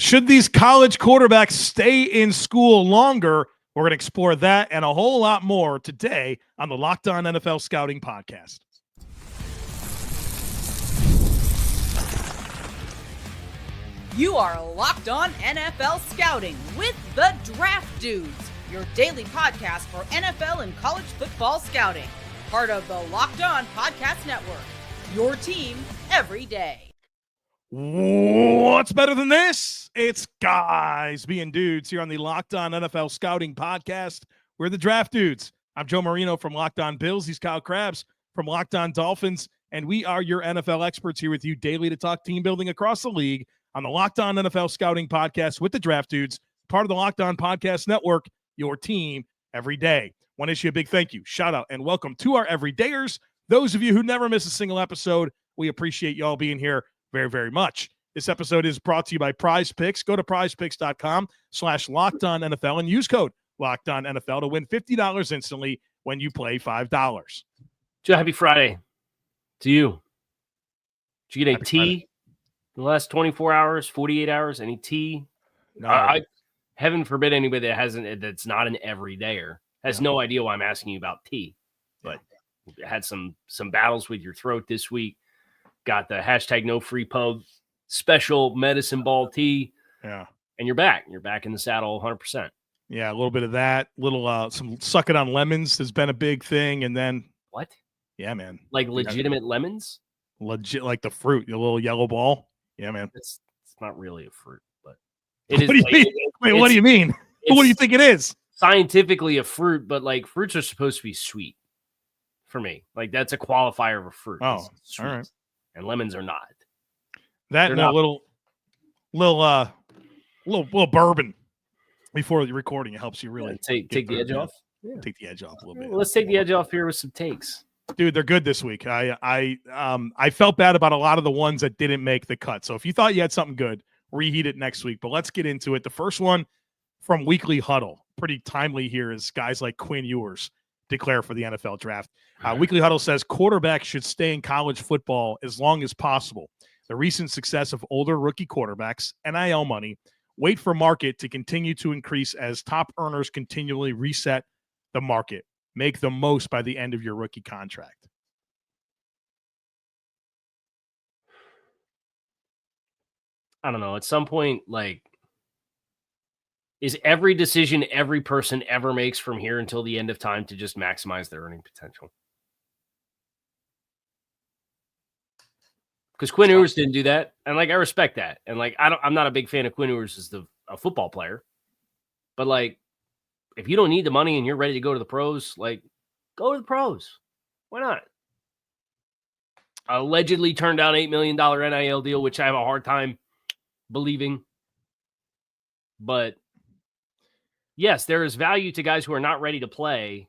Should these college quarterbacks stay in school longer? We're going to explore that and a whole lot more today on the Locked On NFL Scouting Podcast. You are Locked On NFL Scouting with the Draft Dudes, your daily podcast for NFL and college football scouting. Part of the Locked On Podcast Network, your team every day. What's better than this? It's guys being dudes here on the Locked On NFL Scouting Podcast. We're the Draft Dudes. I'm Joe Marino from Locked On Bills. He's Kyle Krabs from Locked On Dolphins. And we are your NFL experts here with you daily to talk team building across the league on the Locked On NFL Scouting Podcast with the Draft Dudes, part of the Locked On Podcast Network, your team every day. Want to issue a big thank you, shout out, and welcome to our everydayers. Those of you who never miss a single episode, we appreciate y'all being here very, very much. This episode is brought to you by Prize Picks. Go to prizepicks.com/LockedOnNFL and use code LockedOnNFL to win $50 instantly when you play $5. Joe, happy Friday to you. Did you get a tea in the last 24 hours, 48 hours? Any tea? No. Heaven forbid anybody that's not an everydayer has no idea why I'm asking you about tea. But had some battles with your throat this week. Got the hashtag no free pub special medicine ball tea. Yeah. And you're back. You're back in the saddle 100%. Yeah, a little bit of that. Some suck it on lemons has been a big thing. And then what? Yeah, man. Like legitimate lemons? Legit, like the fruit, the little yellow ball. Yeah, man. It's not really a fruit, but it is. What do you mean? Wait, what do you mean? What do you think it is? Scientifically a fruit, but like fruits are supposed to be sweet for me. Like that's a qualifier of a fruit. Oh, all right. And lemons are not. That and a little bourbon before the recording. It helps you really take the edge off. Yeah. Take the edge off a little bit. Well, let's take the edge off here with some takes. Dude, they're good this week. I felt bad about a lot of the ones that didn't make the cut. So if you thought you had something good, reheat it next week. But let's get into it. The first one from Weekly Huddle, pretty timely here, is guys like Quinn Ewers declare for the NFL draft. Weekly Huddle says quarterbacks should stay in college football as long as possible. The recent success of older rookie quarterbacks, NIL money, wait for market to continue to increase as top earners continually reset the market. Make the most by the end of your rookie contract. I don't know. At some point, like, is every decision every person ever makes from here until the end of time to just maximize their earning potential? Because Quinn Ewers didn't do that, and like I respect that, and like I'm not a big fan of Quinn Ewers as a football player, but like if you don't need the money and you're ready to go to the pros, like go to the pros. Why not? Allegedly turned down $8 million NIL deal, which I have a hard time believing, but yes, there is value to guys who are not ready to play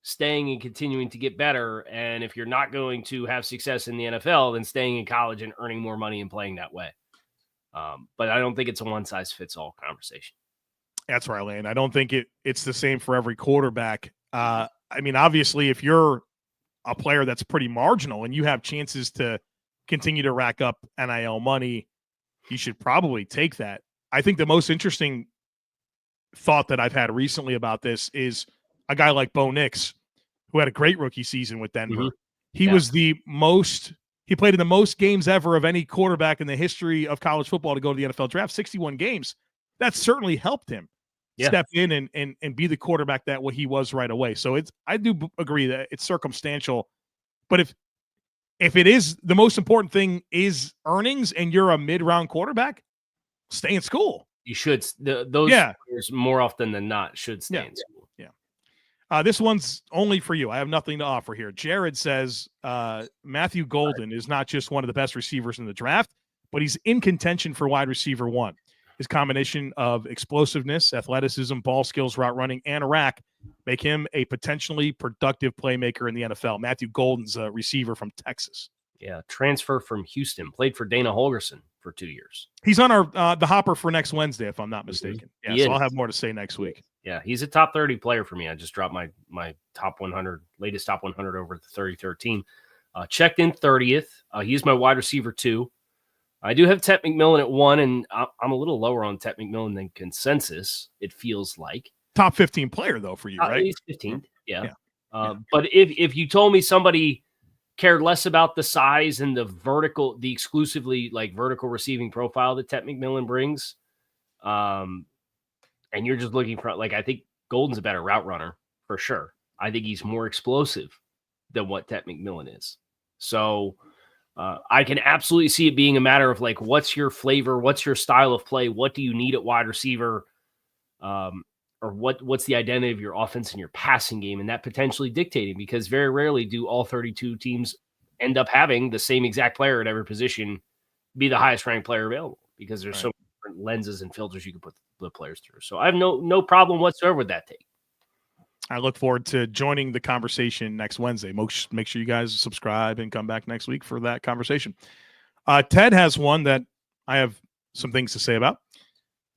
staying and continuing to get better. And if you're not going to have success in the NFL, then staying in college and earning more money and playing that way. But I don't think it's a one-size-fits-all conversation. That's right, Lane. I don't think it's the same for every quarterback. I mean, obviously, if you're a player that's pretty marginal and you have chances to continue to rack up NIL money, you should probably take that. I think the most interesting thought that I've had recently about this is a guy like Bo Nix, who had a great rookie season with Denver. Mm-hmm. He played in the most games ever of any quarterback in the history of college football to go to the NFL draft, 61 games. That certainly helped him step in and be the quarterback that he was right away. So I do agree that it's circumstantial, but if it is the most important thing is earnings and you're a mid-round quarterback, stay in school. You should. Those players more often than not should stay in school. Yeah. This one's only for you. I have nothing to offer here. Jared says Matthew Golden is not just one of the best receivers in the draft, but he's in contention for wide receiver 1. His combination of explosiveness, athleticism, ball skills, route running, and a rack make him a potentially productive playmaker in the NFL. Matthew Golden's a receiver from Texas. Yeah, transfer from Houston. Played for Dana Holgerson for 2 years. He's on our the hopper for next Wednesday, if I'm not mistaken. Mm-hmm. Yeah, so I'll have more to say next week. Yeah, he's a top 30 player for me. I just dropped my top 100, latest top 100 over at the 33rd team. Checked in 30th. He's my wide receiver 2. I do have Ted McMillan at 1, and I'm a little lower on Ted McMillan than consensus, it feels like. Top 15 player, though, for you, right? He's 15th, yeah. Yeah. But if you told me somebody cared less about the size and the exclusively like vertical receiving profile that Ted McMillan brings, and you're just looking for, like, I think Golden's a better route runner for sure. I think he's more explosive than what Ted McMillan is. So I can absolutely see it being a matter of, like, what's your flavor? What's your style of play? What do you need at wide receiver? Or what's the identity of your offense and your passing game, and that potentially dictating, because very rarely do all 32 teams end up having the same exact player at every position be the highest ranked player available, because there's so many different lenses and filters you can put the players through. So I have no problem whatsoever with that take. I look forward to joining the conversation next Wednesday. Make sure you guys subscribe and come back next week for that conversation. Ted has one that I have some things to say about.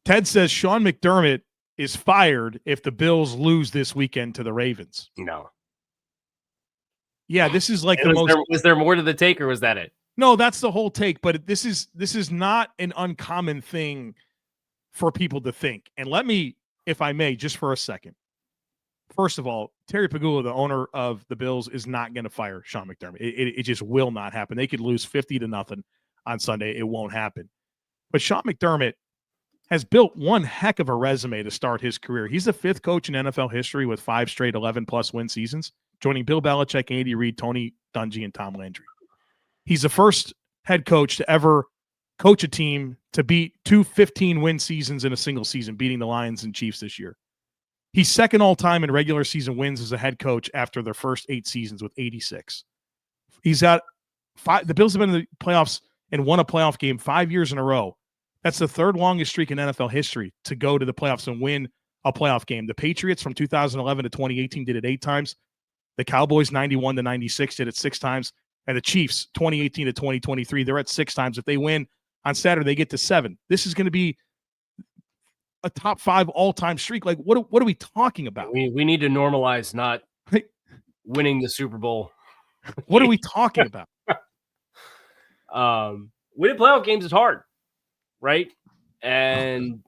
Ted says Sean McDermott is fired if the Bills lose this weekend to the Ravens. No. Yeah, this is like was there more to the take, or was that it? No, that's the whole take, but this is not an uncommon thing for people to think. And let me, if I may, just for a second. First of all, Terry Pagula, the owner of the Bills, is not going to fire Sean McDermott. It just will not happen. They could lose 50-0 on Sunday. It won't happen. But Sean McDermott has built one heck of a resume to start his career. He's the 5th coach in NFL history with 5 straight 11-plus win seasons, joining Bill Belichick, Andy Reid, Tony Dungy, and Tom Landry. He's the first head coach to ever coach a team to beat 2 15-win seasons in a single season, beating the Lions and Chiefs this year. He's second all-time in regular season wins as a head coach after their first 8 seasons with 86. He's got 5. The Bills have been in the playoffs and won a playoff game 5 years in a row. That's the 3rd longest streak in NFL history to go to the playoffs and win a playoff game. The Patriots from 2011 to 2018 did it 8 times. The Cowboys 91 to 96 did it 6 times. And the Chiefs 2018 to 2023, they're at 6 times. If they win on Saturday, they get to 7. This is going to be a top 5 all-time streak. Like, what are we talking about? We need to normalize not winning the Super Bowl. What are we talking about? Winning playoff games is hard, right? And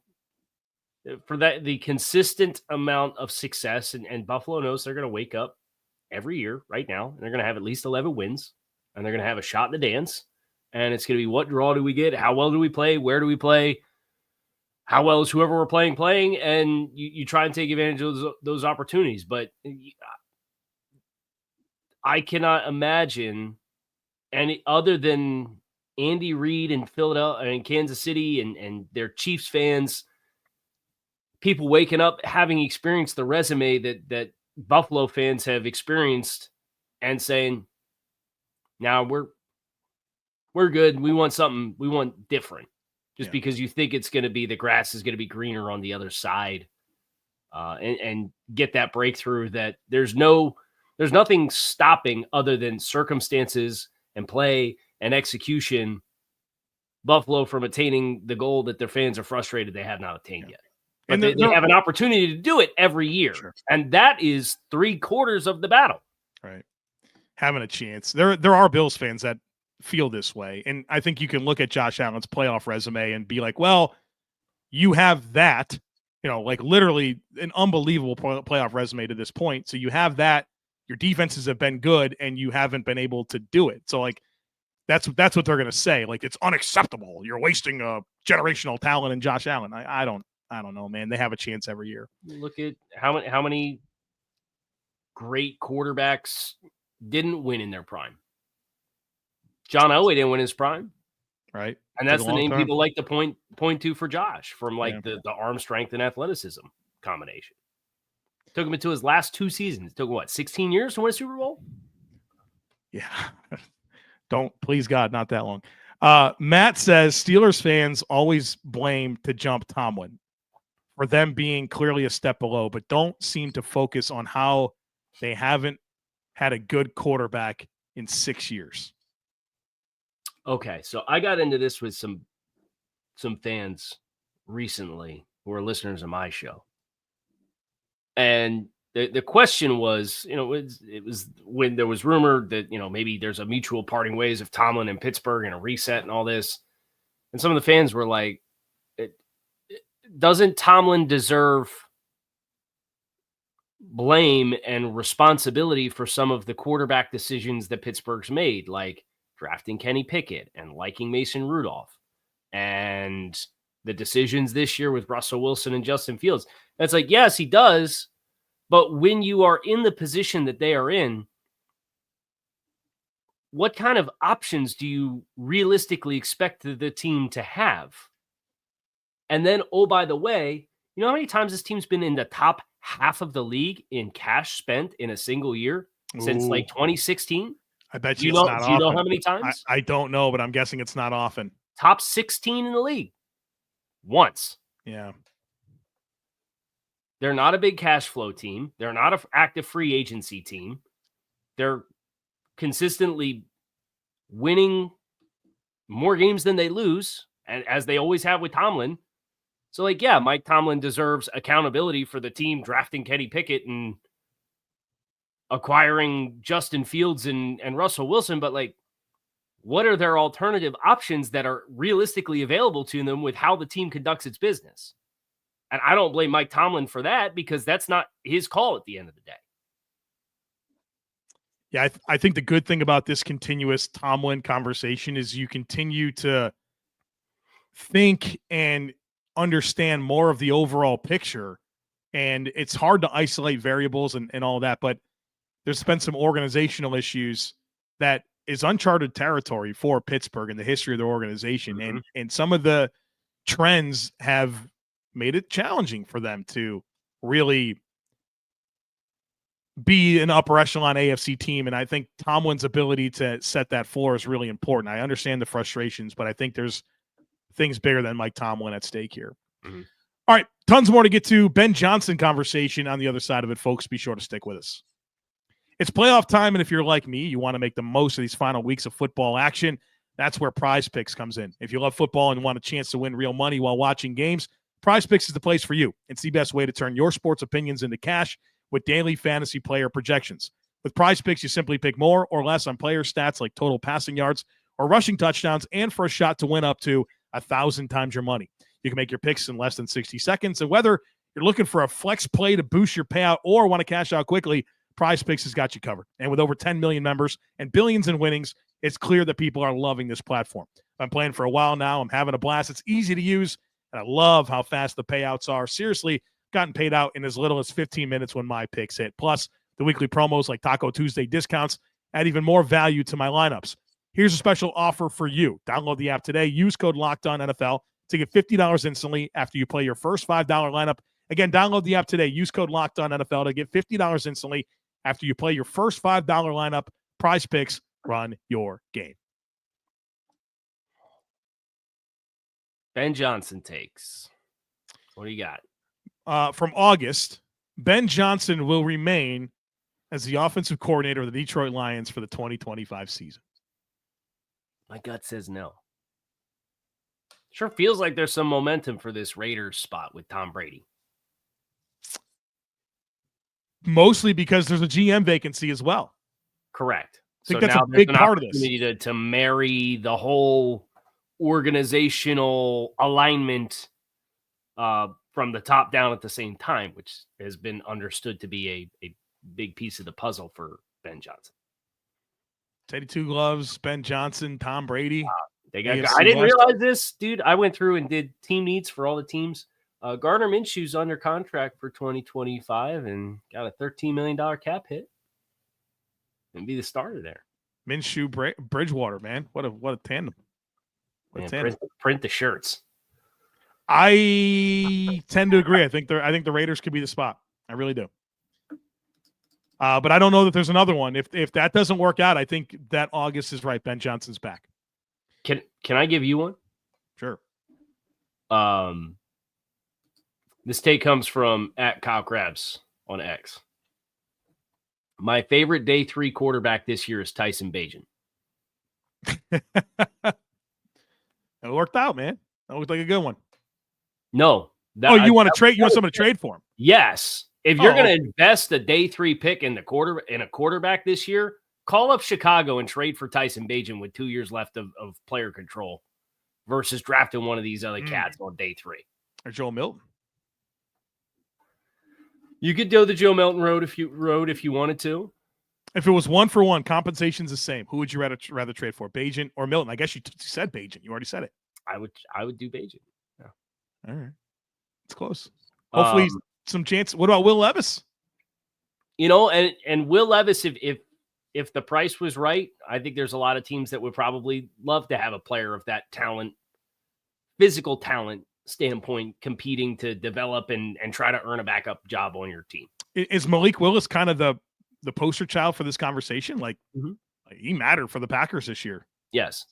for that, the consistent amount of success, and Buffalo knows they're going to wake up every year right now, and they're going to have at least 11 wins, and they're going to have a shot in the dance. And it's going to be, what draw do we get? How well do we play? Where do we play? How well is whoever we're playing? And you try and take advantage of those opportunities. But I cannot imagine any other than Andy Reid in Philadelphia and Kansas City and their Chiefs fans, people waking up having experienced the resume that Buffalo fans have experienced and saying, now we're good. We want something. We want different. Just because you think it's going to be, the grass is going to be greener on the other side, and get that breakthrough that there's nothing stopping other than circumstances and play and execution Buffalo from attaining the goal that their fans are frustrated they have not attained yet. But And they have an opportunity to do it every year. Sure. And that is 3/4 of the battle. Right. Having a chance. There are Bills fans that feel this way. And I think you can look at Josh Allen's playoff resume and be like, well, you have that, like literally an unbelievable playoff resume to this point. So you have that. Your defenses have been good and you haven't been able to do it. So like, that's what they're going to say. Like, it's unacceptable. You're wasting a generational talent in Josh Allen. I don't know, man. They have a chance every year. Look at how many great quarterbacks didn't win in their prime. John Elway didn't win his prime, right? And that's the name people like to point to for Josh, from like the arm strength and athleticism combination. Took him into his last 2 seasons. It took 16 years to win a Super Bowl? Yeah. Please God, not that long. Matt says Steelers fans always blame to jump Tomlin for them being clearly a step below, but don't seem to focus on how they haven't had a good quarterback in 6 years. Okay, so I got into this with some fans recently who are listeners of my show. And the question was, it was when there was rumor that, maybe there's a mutual parting ways of Tomlin and Pittsburgh and a reset and all this. And some of the fans were like, doesn't Tomlin deserve blame and responsibility for some of the quarterback decisions that Pittsburgh's made, like drafting Kenny Pickett and liking Mason Rudolph and the decisions this year with Russell Wilson and Justin Fields? And it's like, yes, he does. But when you are in the position that they are in, what kind of options do you realistically expect the team to have? And then, oh, by the way, you know how many times this team's been in the top half of the league in cash spent in a single year since like 2016? I bet you it's know, not often. Do you know how many times? I don't know, but I'm guessing it's not often. Top 16 in the league. Once. Yeah. They're not a big cash flow team. They're not an active free agency team. They're consistently winning more games than they lose, and as they always have with Tomlin. So, like, yeah, Mike Tomlin deserves accountability for the team drafting Kenny Pickett and acquiring Justin Fields and Russell Wilson. But, like, what are their alternative options that are realistically available to them with how the team conducts its business? And I don't blame Mike Tomlin for that because that's not his call at the end of the day. Yeah, I think the good thing about this continuous Tomlin conversation is you continue to think and understand more of the overall picture. And it's hard to isolate variables and all that, but there's been some organizational issues that is uncharted territory for Pittsburgh in the history of their organization. Mm-hmm. And some of the trends have made it challenging for them to really be an upper echelon AFC team. And I think Tomlin's ability to set that floor is really important. I understand the frustrations, but I think there's things bigger than Mike Tomlin at stake here. Mm-hmm. All right, tons more to get to. Ben Johnson conversation on the other side of it, folks. Be sure to stick with us. It's playoff time, and if you're like me, you want to make the most of these final weeks of football action. That's where Prize Picks comes in. If you love football and want a chance to win real money while watching games, Prize Picks is the place for you. It's the best way to turn your sports opinions into cash with daily fantasy player projections. With Prize Picks, you simply pick more or less on player stats like total passing yards or rushing touchdowns, and for a shot to win up to 1,000 times your money. You can make your picks in less than 60 seconds, and whether you're looking for a flex play to boost your payout or want to cash out quickly, Prize Picks has got you covered. And with over 10 million members and billions in winnings, it's clear that people are loving this platform. I'm playing for a while now. I'm having a blast. It's easy to use, and I love how fast the payouts are. Seriously, gotten paid out in as little as 15 minutes when my picks hit. Plus, the weekly promos like Taco Tuesday discounts add even more value to my lineups. Here's a special offer for you. Download the app today. Use code LOCKEDONNFL to get $50 instantly after you play your first $5 lineup. Again, download the app today. Use code LOCKEDONNFL to get $50 instantly after you play your first $5 lineup. Prize Picks, run your game. Ben Johnson takes. What do you got? From August, Ben Johnson will remain as the offensive coordinator of the Detroit Lions for the 2025 season. My gut says no. Sure feels like there's some momentum for this Raiders spot with Tom Brady. Mostly because there's a GM vacancy as well. Correct. I think that's a big part of this. To marry the whole organizational alignment from the top down at the same time, which has been understood to be a big piece of the puzzle for Ben Johnson. Teddy Two Gloves, Ben Johnson, Tom Brady. I didn't realize this, dude. I went through and did team needs for all the teams. Gardner Minshew's under contract for 2025 and got a $13 million cap hit. And be the starter there. Minshew, Bridgewater, man. What a tandem. Print the shirts. I tend to agree. I think the Raiders could be the spot. I really do. But I don't know that there's another one. If that doesn't work out, I think that August is right. Ben Johnson's back. Can I give you one? Sure. This take comes from @KyleKrabs on X. My favorite day 3 quarterback this year is Tyson Bagent. It worked out, man. That looked like a good one. No. You want to trade? You want someone to trade for him? Yes. If you're going to invest a day 3 pick in a quarterback this year, call up Chicago and trade for Tyson Bagent with 2 years left of player control versus drafting one of these other cats on day 3. Or Joe Milton. You could go the Joe Milton road if you wanted to. If it was 1-for-1, compensation's the same. Who would you rather trade for, Bagent or Milton? I guess you said Bagent. You already said it. I would do Bagent. Yeah. All right, it's close. Hopefully, some chance. What about Will Levis? And Will Levis, if the price was right, I think there's a lot of teams that would probably love to have a player of that talent, physical talent standpoint, competing to develop and try to earn a backup job on your team. Is Malik Willis kind of the poster child for this conversation? Like, he mattered for the Packers this year. Yes.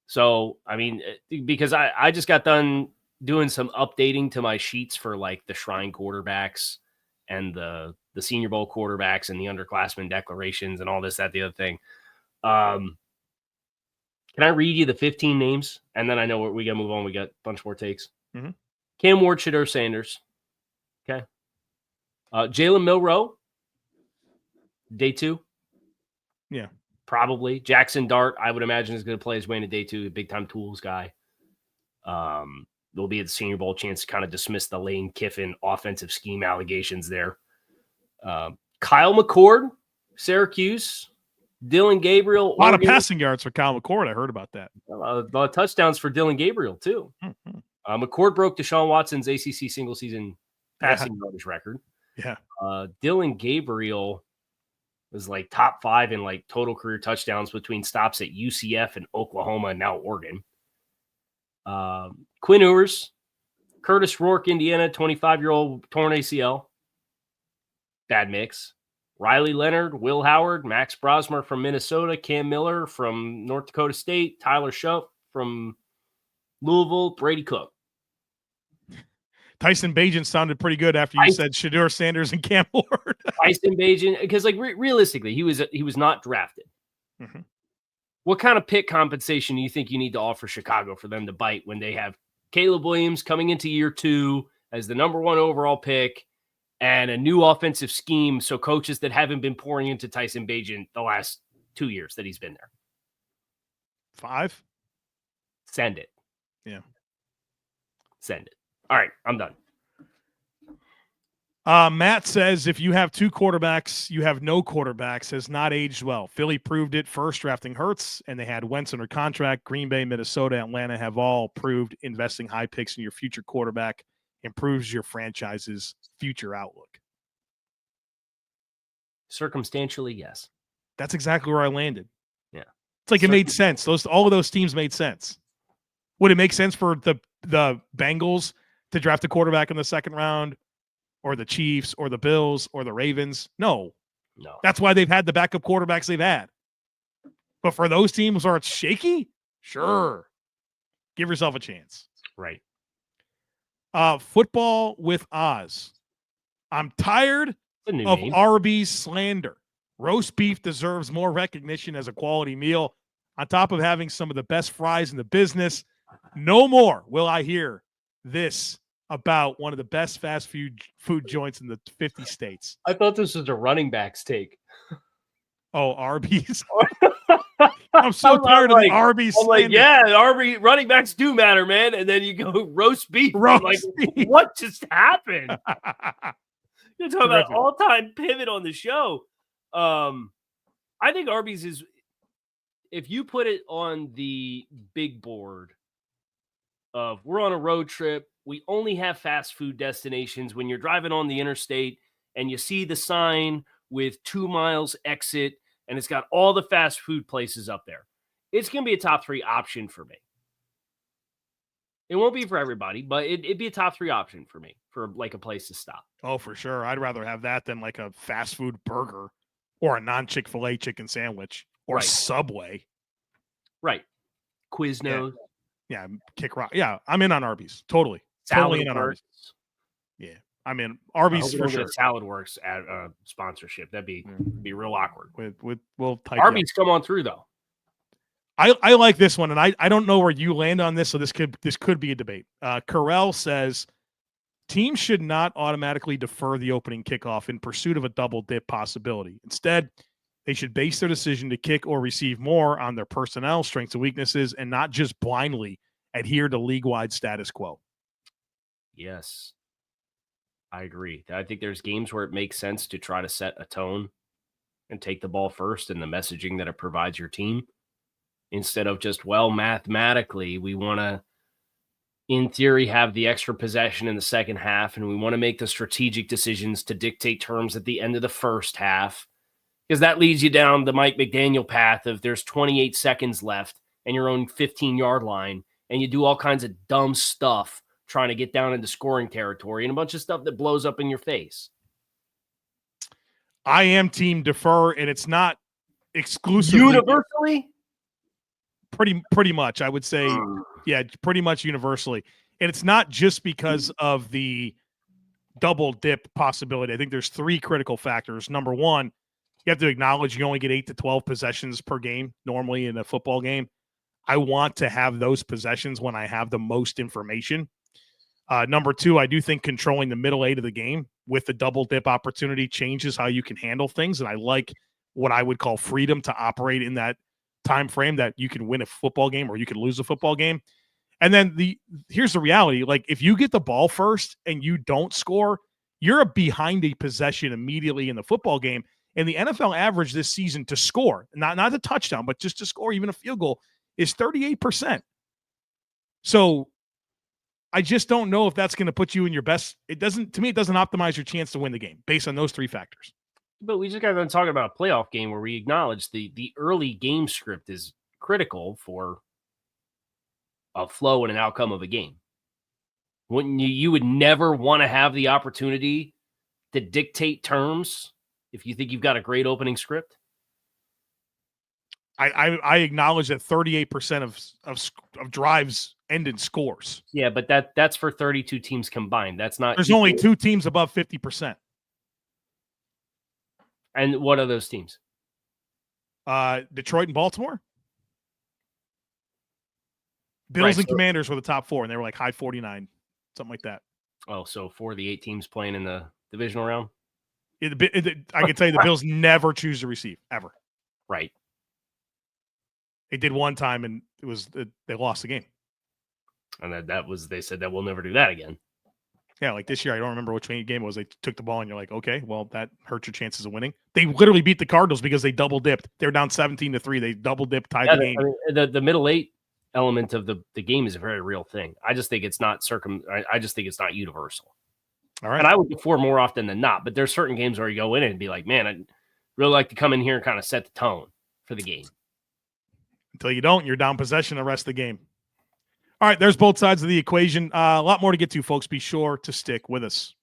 So I mean, because I just got done doing some updating to my sheets for like the Shrine quarterbacks and the Senior Bowl quarterbacks and the underclassmen declarations and all this, that, the other thing. Can I read you the 15 names? And then I know we got to move on. We got a bunch more takes. Mm-hmm. Cam Ward, Shedeur Sanders. Okay. Jalen Milroe. Day 2. Yeah. Probably. Jackson Dart, I would imagine, is going to play his way into day 2. A big-time tools guy. There'll be at the Senior Bowl chance to kind of dismiss the Lane Kiffin offensive scheme allegations there. Kyle McCord, Syracuse. Dylan Gabriel. A lot of passing yards for Kyle McCord. I heard about that. A lot of touchdowns for Dylan Gabriel, too. Mm-hmm. McCord broke Deshaun Watson's ACC single-season passing yardage record. Yeah. Dylan Gabriel was like top 5 in like total career touchdowns between stops at UCF and Oklahoma and now Oregon. Quinn Ewers, Curtis Rourke, Indiana, 25-year-old torn ACL. Bad mix. Riley Leonard, Will Howard, Max Brosmer from Minnesota, Cam Miller from North Dakota State, Tyler Shupp from Louisville, Brady Cook. Tyson Bagent sounded pretty good after you said Shedeur Sanders and Cam Ward. Tyson Bagent, because like realistically, he was not drafted. Mm-hmm. What kind of pick compensation do you think you need to offer Chicago for them to bite when they have Caleb Williams coming into year 2 as the number 1 overall pick and a new offensive scheme? So coaches that haven't been pouring into Tyson Bagent the last 2 years that he's been there. 5? Send it. Yeah. Send it. All right, I'm done. Matt says, if you have 2 quarterbacks, you have no quarterbacks, has not aged well. Philly proved it first drafting Hurts, and they had Wentz under contract. Green Bay, Minnesota, Atlanta have all proved investing high picks in your future quarterback improves your franchise's future outlook. Circumstantially, yes. That's exactly where I landed. Yeah. It's like it made sense. All of those teams made sense. Would it make sense for the Bengals to draft a quarterback in the 2nd round, or the Chiefs, or the Bills, or the Ravens? No. That's why they've had the backup quarterbacks they've had. But for those teams where it's shaky, sure. Give yourself a chance. Right. Football with Oz. I'm tired of Arby's slander. Roast beef deserves more recognition as a quality meal. On top of having some of the best fries in the business, no more will I hear this about one of the best fast food joints in the 50 states. I thought this was a running back's take. Oh, Arby's. I'm so tired of the Arby's slander. Like, yeah, Arby's running backs do matter, man. And then you go roast beef. Beef. What just happened? You're talking about all-time pivot on the show. I think Arby's is, if you put it on the big board of we're on a road trip, we only have fast food destinations. When you're driving on the interstate and you see the sign with 2 miles exit and it's got all the fast food places up there, it's going to be a top 3 option for me. It won't be for everybody, but it'd be a top 3 option for me for like a place to stop. Oh, for sure. I'd rather have that than like a fast food burger or a non-Chick-fil-A chicken sandwich or Subway. Right. Quiznos. Yeah. Kick Rock. Yeah. I'm in on Arby's. Totally. Totally in on Arby's. Yeah. I'm in Arby's for sure. Salad Works at sponsorship. That'd be real awkward. We'll type Arby's come on through though. I like this one, and I don't know where you land on this, so this could be a debate. Carell says teams should not automatically defer the opening kickoff in pursuit of a double dip possibility. Instead, they should base their decision to kick or receive more on their personnel, strengths and weaknesses, and not just blindly adhere to league-wide status quo. Yes, I agree. I think there's games where it makes sense to try to set a tone and take the ball first and the messaging that it provides your team instead of just, well, mathematically, we want to, in theory, have the extra possession in the second half, and we want to make the strategic decisions to dictate terms at the end of the first half, because that leads you down the Mike McDaniel path of there's 28 seconds left and your own 15-yard line, and you do all kinds of dumb stuff trying to get down into scoring territory and a bunch of stuff that blows up in your face. I am team defer, and it's not exclusively universally. Pretty much, I would say, yeah, pretty much universally. And it's not just because of the double dip possibility. I think there's three critical factors. Number one, you have to acknowledge you only get 8 to 12 possessions per game normally in a football game. I want to have those possessions when I have the most information. Number two, I do think controlling the middle 8 of the game with the double dip opportunity changes how you can handle things. And I like what I would call freedom to operate in that time frame, that you can win a football game or you can lose a football game. And then here's the reality. Like, if you get the ball first and you don't score, you're behind a possession immediately in the football game. And the NFL average this season to score, not a touchdown, but just to score even a field goal, is 38%. So I just don't know if that's going to put you in your best. It doesn't optimize your chance to win the game based on those three factors. But we just got done talking about a playoff game where we acknowledge the early game script is critical for a flow and an outcome of a game. Wouldn't you would never want to have the opportunity to dictate terms if you think you've got a great opening script? I acknowledge that 38% of drives end in scores. Yeah, but that's for 32 teams combined. That's not. There's only 2 teams above 50%. And what are those teams? Detroit and Baltimore. Bills and Commanders were the top 4, and they were like high 49, something like that. Oh, so 4 of the 8 teams playing in the divisional round? I can tell you the Bills never choose to receive, ever. Right. They did one time, and they lost the game. And they said that we'll never do that again. Yeah, like this year, I don't remember which game it was. They took the ball, and you're like, okay, well, that hurt your chances of winning. They literally beat the Cardinals because they double dipped. They were down 17-3. They double dipped, tied the game. I mean, the middle 8 element of the game is a very real thing. I just think it's not I just think it's not universal. All right. And I would defer more often than not, but there's certain games where you go in and be like, man, I'd really like to come in here and kind of set the tone for the game. Until you don't, you're down possession the rest of the game. All right, there's both sides of the equation. A lot more to get to, folks. Be sure to stick with us.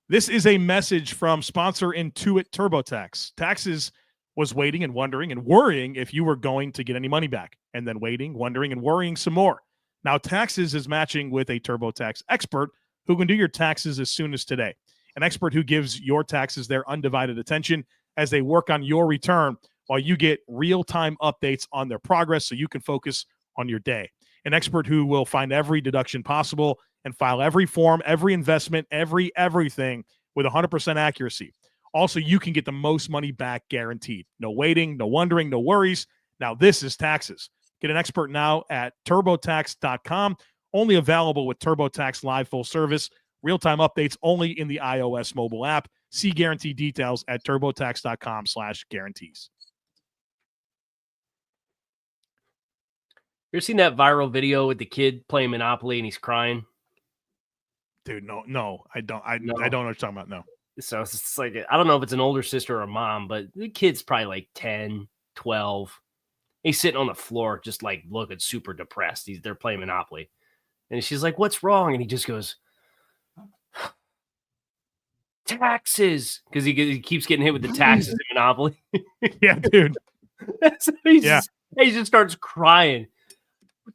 This is a message from sponsor Intuit TurboTax. Taxes was waiting and wondering and worrying if you were going to get any money back, and then waiting, wondering, and worrying some more. Now, Taxes is matching with a TurboTax expert who can do your taxes as soon as today. An expert who gives your taxes their undivided attention as they work on your return while you get real-time updates on their progress so you can focus on your day. An expert who will find every deduction possible and file every form, every investment, everything with 100% accuracy. Also, you can get the most money back guaranteed. No waiting, no wondering, no worries. Now, this is Taxes. Get an expert now at TurboTax.com. Only available with TurboTax Live full service. Real-time updates only in the iOS mobile app. See guarantee details at TurboTax.com/guarantees. You ever seen that viral video with the kid playing Monopoly and he's crying? Dude, no, I don't. I don't know what you're talking about. No. So it's like, I don't know if it's an older sister or a mom, but the kid's probably like 10, 12. He's sitting on the floor, just like looking super depressed. They're playing Monopoly. And she's like, what's wrong? And he just goes, taxes. Because he keeps getting hit with the taxes in Monopoly. Yeah, dude. So he just starts crying.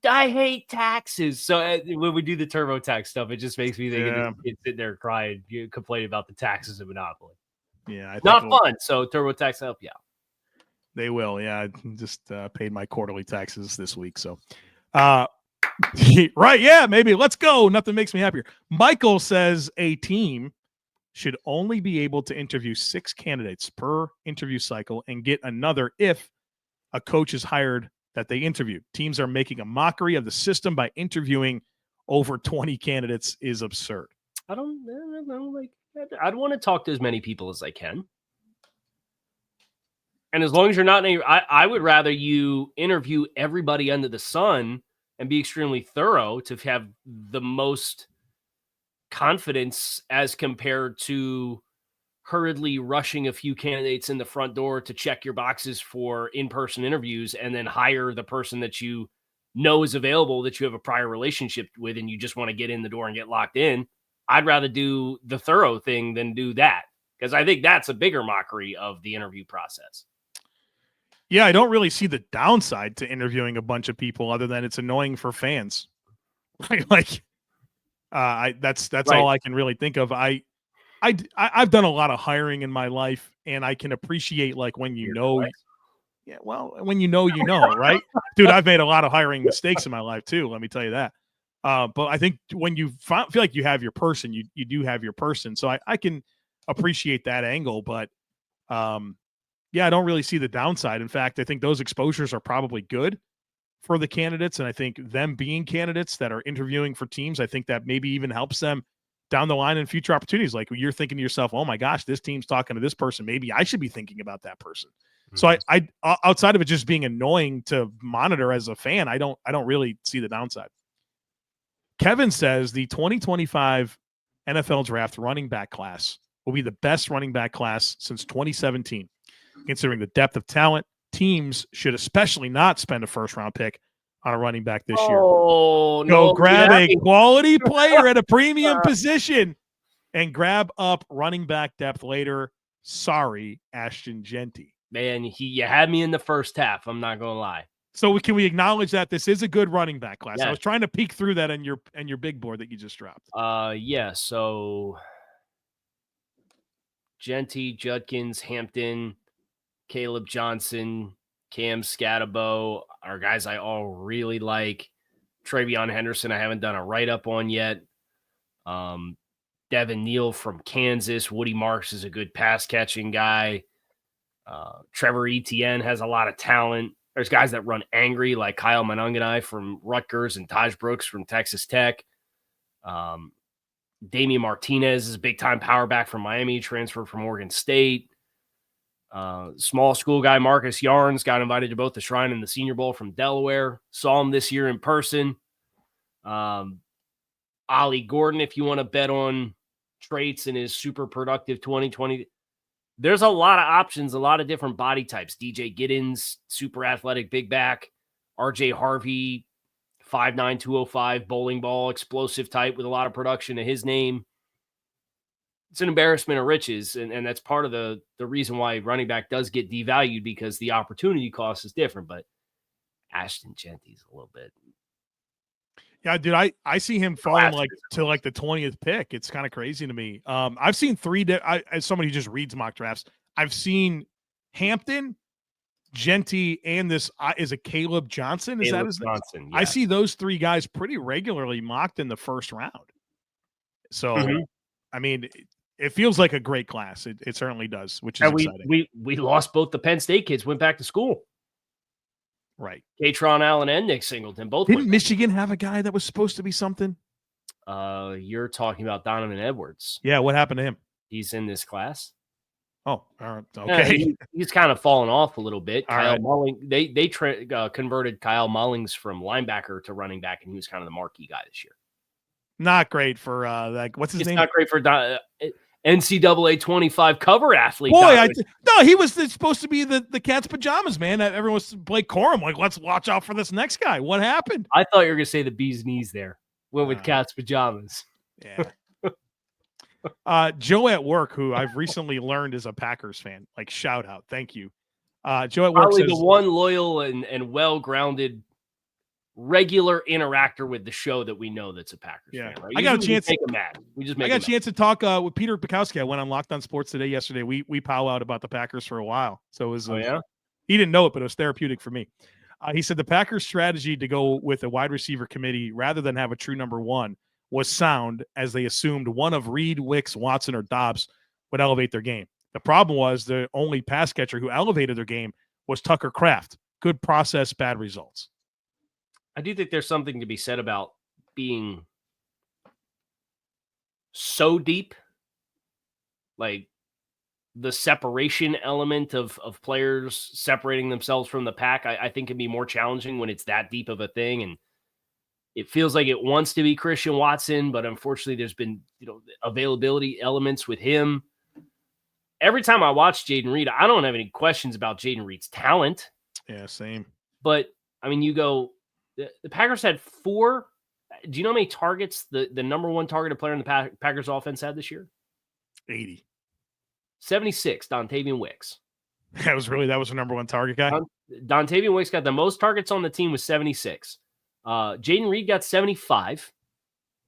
I hate taxes. So when we do the TurboTax stuff, it just makes me think of this kid sitting there crying, complaining about the taxes in Monopoly. Yeah, not fun. So TurboTax help you out. They will. Yeah, I just paid my quarterly taxes this week. So, right? Yeah, maybe. Let's go. Nothing makes me happier. Michael says a team should only be able to interview 6 candidates per interview cycle and get another if a coach is hired that they interviewed. Teams are making a mockery of the system by interviewing over 20 candidates is absurd. I don't know. Like, I'd want to talk to as many people as I can. And as long as you're not, I would rather you interview everybody under the sun and be extremely thorough to have the most confidence as compared to hurriedly rushing a few candidates in the front door to check your boxes for in-person interviews and then hire the person that you know is available, that you have a prior relationship with, and you just want to get in the door and get locked in. I'd rather do the thorough thing than do that, because I think that's a bigger mockery of the interview process. Yeah, I don't really see the downside to interviewing a bunch of people other than it's annoying for fans. That's right. All I can really think of. I've done a lot of hiring in my life, and I can appreciate like when you know. Yeah, well, when you know, right? Dude, I've made a lot of hiring mistakes in my life too. Let me tell you that. But I think when you feel like you have your person, you do have your person. So I can appreciate that angle, but yeah, I don't really see the downside. In fact, I think those exposures are probably good for the candidates. And I think them being candidates that are interviewing for teams, I think that maybe even helps them down the line in future opportunities. Like you're thinking to yourself, oh my gosh, this team's talking to this person. Maybe I should be thinking about that person. Mm-hmm. So I outside of it just being annoying to monitor as a fan, I don't really see the downside. Kevin says the 2025 NFL draft running back class will be the best running back class since 2017. Considering the depth of talent, teams should especially not spend a first-round pick on a running back this year. Go grab a quality player at a premium position and grab up running back depth later. Sorry, Ashton Genti. Man, you had me in the first half. I'm not going to lie. So can we acknowledge that this is a good running back class? Yeah. I was trying to peek through that on your big board that you just dropped. Yeah. So Genti, Judkins, Hampton, Caleb Johnson, Cam Scatterbo are guys I all really like. Travion Henderson, I haven't done a write-up on yet. Devin Neal from Kansas. Woody Marks is a good pass-catching guy. Trevor Etienne has a lot of talent. There's guys that run angry like Kyle Monanganai from Rutgers and Taj Brooks from Texas Tech. Damian Martinez is a big-time power back from Miami, transferred from Oregon State. Small school guy Marcus Yarns got invited to both the Shrine and the Senior Bowl from Delaware. Saw him this year in person. Ollie Gordon, if you want to bet on traits in his super productive 2020. There's a lot of options, a lot of different body types. DJ Giddens, super athletic big back. RJ Harvey, 5'9", 205, bowling ball, explosive type with a lot of production to his name. It's an embarrassment of riches, and that's part of the reason why running back does get devalued, because the opportunity cost is different. But Ashton Genti's a little bit. Yeah, dude, I see him falling to the 20th pick. It's kind of crazy to me. I've seen as somebody who just reads mock drafts, I've seen Hampton, Genti, and this is a Caleb Johnson. Is that his name? Yeah. I see those three guys pretty regularly mocked in the first round. So, I mean, it feels like a great class. It certainly does, which is exciting. We lost both the Penn State kids, went back to school. Right. Katron Allen and Nick Singleton both. Didn't Michigan have a guy that was supposed to be something? You're talking about Donovan Edwards. Yeah, what happened to him? He's in this class. Oh, all right. Okay. He's kind of fallen off a little bit. Kyle Mulling, they converted Kyle Mullings from linebacker to running back, and he was kind of the marquee guy this year. Not great for what's his name? Not great for NCAA 25 cover athlete. Boy, no, he was supposed to be the cat's pajamas, man. Everyone was Blake Corum. Like, let's watch out for this next guy. What happened? I thought you were going to say the bee's knees there. Went with cat's pajamas. Yeah. Joe at work, who I've recently learned is a Packers fan. Like, shout out. Thank you. Joe at work probably says, the one loyal and well-grounded regular interactor with the show that we know that's a Packers fan. Right? I got a chance. Make him mad. I got a chance to talk with Peter Bukowski. I went on Locked On Sports Today yesterday. We powwowed about the Packers for a while. So it was. He didn't know it, but it was therapeutic for me. He said the Packers' strategy to go with a wide receiver committee rather than have a true number one was sound, as they assumed one of Reid, Wicks, Watson, or Dobbs would elevate their game. The problem was the only pass catcher who elevated their game was Tucker Kraft, good process, bad results. I do think there's something to be said about being so deep, like the separation element of players separating themselves from the pack, I think can be more challenging when it's that deep of a thing. And it feels like it wants to be Christian Watson, but unfortunately there's been, availability elements with him. Every time I watch Jayden Reed, I don't have any questions about Jayden Reed's talent. Yeah, same. But I mean, you go, the Packers had 4. Do you know how many targets the number one targeted player in the Packers offense had this year? 80. 76, Dontavian Wicks. That was the number one target guy? Dontavian Wicks got the most targets on the team with 76. Jayden Reed got 75.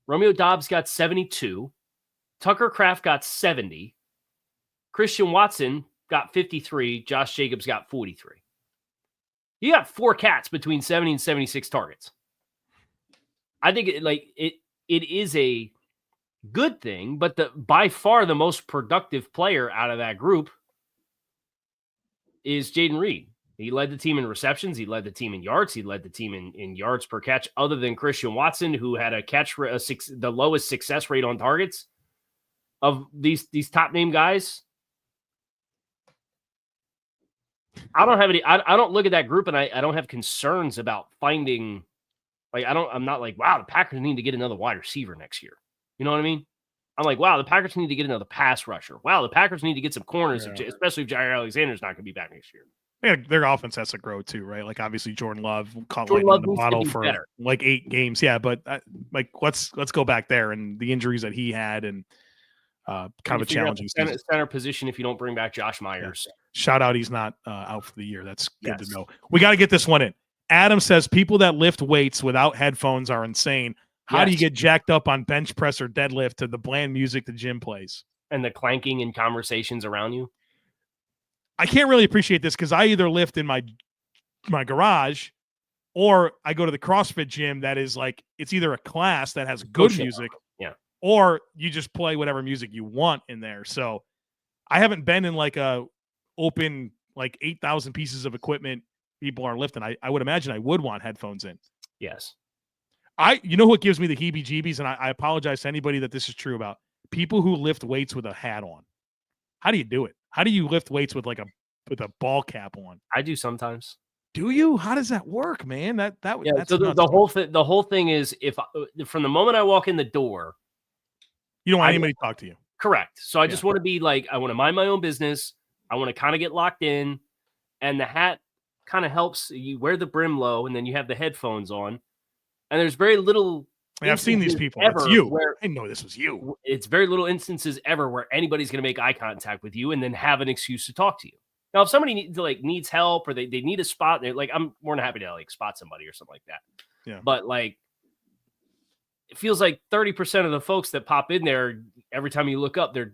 Romeo Doubs got 72. Tucker Kraft got 70. Christian Watson got 53. Josh Jacobs got 43. You got 4 cats between 70 and 76 targets. I think it is a good thing, but by far the most productive player out of that group is Jayden Reed. He led the team in receptions. He led the team in yards. He led the team in yards per catch, other than Christian Watson, who had the lowest success rate on targets of these top name guys. I don't have any. I don't look at that group, and I don't have concerns about finding. I'm not like, wow, the Packers need to get another wide receiver next year. You know what I mean? I'm like, wow, the Packers need to get another pass rusher. Wow, the Packers need to get some corners, especially if Jair Alexander's not going to be back next year. Yeah, their offense has to grow too, right? Like obviously Jordan Love caught lightning in the bottle for better. Like 8 games. Yeah, but let's go back there and the injuries that he had and kind of a challenging center position if you don't bring back Josh Myers. Yeah. Shout out, he's not out for the year. That's good to know. We got to get this one in. Adam says people that lift weights without headphones are insane. How do you get jacked up on bench press or deadlift to the bland music the gym plays? And the clanking in conversations around you? I can't really appreciate this because I either lift in my garage or I go to the CrossFit gym that is like, it's either a class that has good music or you just play whatever music you want in there. So I haven't been in like a open, like 8,000 pieces of equipment people are lifting. I would imagine I would want headphones in. Yes. You know what gives me the heebie-jeebies, and I apologize to anybody that this is true about, people who lift weights with a hat on. How do you do it? How do you lift weights with a ball cap on? I do sometimes. Do you? How does that work, man? That's so the whole thing is from the moment I walk in the door, you don't want anybody to talk to you. Correct. So I just want to be like, I want to mind my own business. I want to kind of get locked in, and the hat kind of helps. You wear the brim low, and then you have the headphones on. And there's very little. I've seen these people. It's you. I know this was you. It's very little instances ever where anybody's going to make eye contact with you and then have an excuse to talk to you. Now, if somebody needs help or they need a spot, they're like, I'm more than happy to spot somebody or something like that. Yeah. But it feels like 30% of the folks that pop in there, every time you look up, they're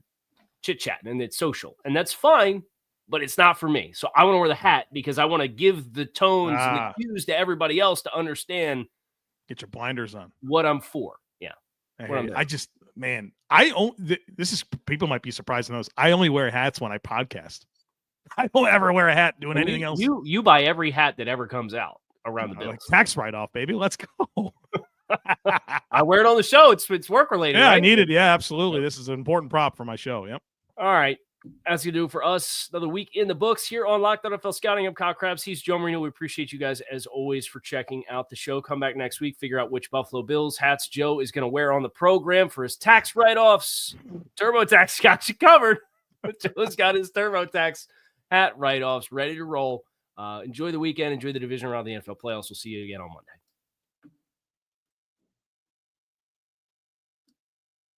chit chatting and it's social, and that's fine. But it's not for me. So I want to wear the hat because I want to give the tones and the cues to everybody else to understand. Get your blinders on. What I'm for. Yeah. This is, people might be surprised to know this. I only wear hats when I podcast. I don't ever wear a hat doing anything else. You buy every hat that ever comes out around the business. Like tax write-off, baby. Let's go. I wear it on the show. It's work related. Yeah, right? I need it. Yeah, absolutely. This is an important prop for my show. Yep. All right. As you do for us, another week in the books here on Locked On NFL Scouting. I'm Kyle Krabs. He's Joe Marino. We appreciate you guys as always for checking out the show. Come back next week, figure out which Buffalo Bills hats Joe is going to wear on the program for his tax write-offs. TurboTax got you covered. Joe's got his TurboTax hat write-offs ready to roll. Enjoy the weekend. Enjoy the division around the NFL playoffs. We'll see you again on Monday.